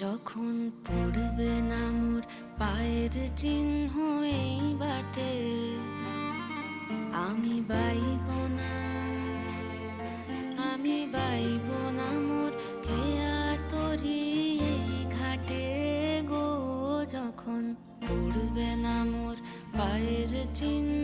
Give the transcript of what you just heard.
যখন পড়বে না মোর পায়ের চিহ্ন এই বাটে, আমি বাইব না, আমি বাইব না মোর খেয়া তরি এই ঘাটে গো। যখন পড়বে না মোর পায়ের চিহ্ন